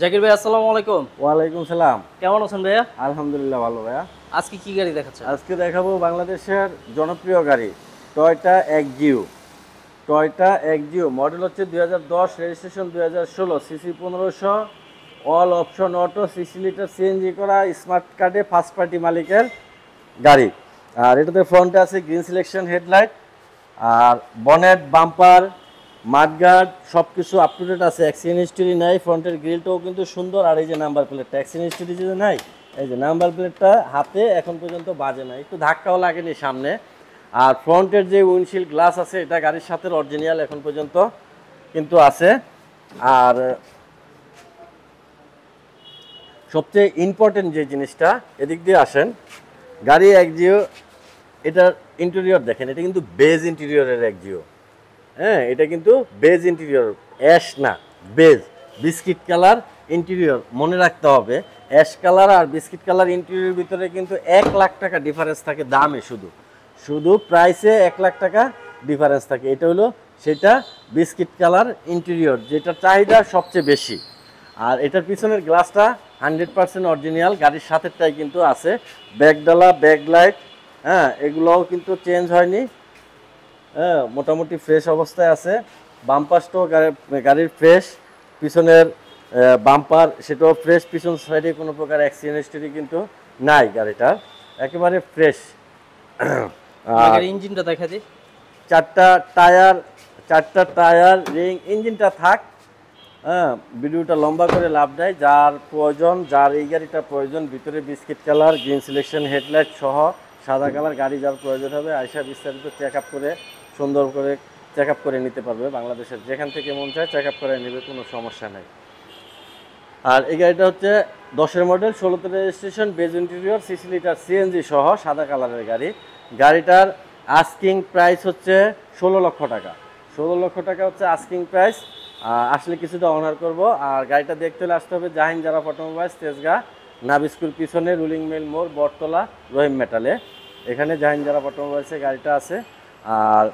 জাকির ভাই আসসালামু আলাইকুম। ওয়ালাইকুম সালাম। কেমন আছেন ভাইয়া? আলহামদুলিল্লাহ ভালো ভাইয়া। আজকে কি গাড়ি দেখাচ্ছেন? আজকে দেখাবো বাংলাদেশের জনপ্রিয় গাড়ি Toyota Axio. Toyota Axio model হচ্ছে 2010, registration 2016, CC 1500, all option auto, 60 litre CNG করা, স্মার্ট কার্ডে ফার্স্ট পার্টি মালিকের গাড়ি। আর এটাতে ফ্রন্টে আছে গ্রিন সিলেকশন হেডলাইট, আর বনেট বাম্পার মাডগার্ড সব কিছু আপ টু ডেট আছে। অ্যাক্সিডেন্ট হিস্টরি নাই, ফ্রন্টের গ্রিলটাও কিন্তু সুন্দর। আর এই যে নাম্বার প্লেটটা, অ্যাক্সিডেন্ট হিস্টরি যে নাই, এই যে নাম্বার প্লেটটা হাতে এখন পর্যন্ত বাজে না, একটু ধাক্কাও লাগেনি সামনে। আর ফ্রন্টের যে উইন্ডশিল্ড গ্লাস আছে এটা গাড়ির সাথে অরিজিনাল এখন পর্যন্ত কিন্তু আছে। আর সবচেয়ে ইম্পর্টেন্ট যে জিনিসটা, এদিক দিয়ে আসেন, গাড়ি এক্সিও এটার ইন্টেরিয়র দেখেন, এটা কিন্তু বেজ ইন্টেরিয়রের এক্সিও। হ্যাঁ, এটা কিন্তু বেজ ইন্টেরিয়র, অ্যাশ না, বেজ বিস্কিট কালার ইন্টেরিয়র। মনে রাখতে হবে, অ্যাশ কালার আর বিস্কিট কালার ইন্টেরিয়রের ভিতরে কিন্তু 1 লাখ টাকা ডিফারেন্স থাকে দামে, শুধু শুধু প্রাইসে 1 লাখ টাকা ডিফারেন্স থাকে। এটা হলো সেটা বিস্কিট কালার ইন্টেরিয়র, যেটার চাহিদা সবচেয়ে বেশি। আর এটার পিছনের গ্লাসটা 100% অরিজিনাল, গাড়ির সাথেরটাই কিন্তু আছে। ব্যাকডালা ব্যাকলাইট, হ্যাঁ, এগুলোও কিন্তু চেঞ্জ হয়নি। হ্যাঁ, মোটামুটি ফ্রেশ অবস্থায় আছে। বাম্পারটাও গাড়ির ফ্রেশ, পিছনের বাম্পার সেটাও ফ্রেশ, পিছন সাইডে কোনো প্রকার অ্যাক্সিডেন্ট হিস্টরি কিন্তু নাই গাড়িটার, একেবারে ফ্রেশ। আর ইঞ্জিনটা দেখা দিই। চারটা টায়ার, চারটা টায়ার রিং, ইঞ্জিনটা থাক। হ্যাঁ, ভিডিওটা লম্বা করে লাভ দেয়। যার প্রয়োজন, যার এই গাড়িটা প্রয়োজন, ভিতরে biscuit colour green selection headlight সহ সাদা কালার গাড়ি যার প্রয়োজন হবে, আয়সা বিস্তারিত চেক আপ করে সুন্দর করে চেক আপ করে নিতে পারবে। বাংলাদেশের যেখান থেকে মন চায় চেক আপ করে নেবে, কোনো সমস্যা নেই। আর এই গাড়িটা হচ্ছে 10-এর মডেল, 16তে registration, base interior, 60 litre CNG সহ সাদা কালারের গাড়ি। গাড়িটার আস্কিং প্রাইস হচ্ছে 16 লক্ষ টাকা। 16 লক্ষ টাকা হচ্ছে আস্কিং প্রাইস। আসলে কিছুটা অনার করব। আর গাড়িটা দেখতে হলে আসতে হবে জাহিন জারা অটোমোবাইলস, তেজগাঁ নাবি স্কুল পিছনে, রুলিং মিল মোড়, বটতলা, রহিম মেটালে। এখানে জাহিন জারা অটোমোবাইলসে গাড়িটা আছে। আর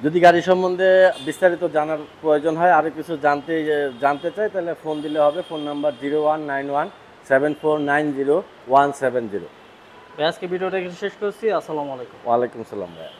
যদি গাড়ি সম্বন্ধে বিস্তারিত জানার প্রয়োজন হয়, আরও কিছু জানতে চাই, তাহলে ফোন দিলে হবে। Phone number 01917490 170। আজকে ভিডিওটা এখানে শেষ করছি। আসসালামু আলাইকুম। ওয়ালাইকুম সালাম ভাইয়া।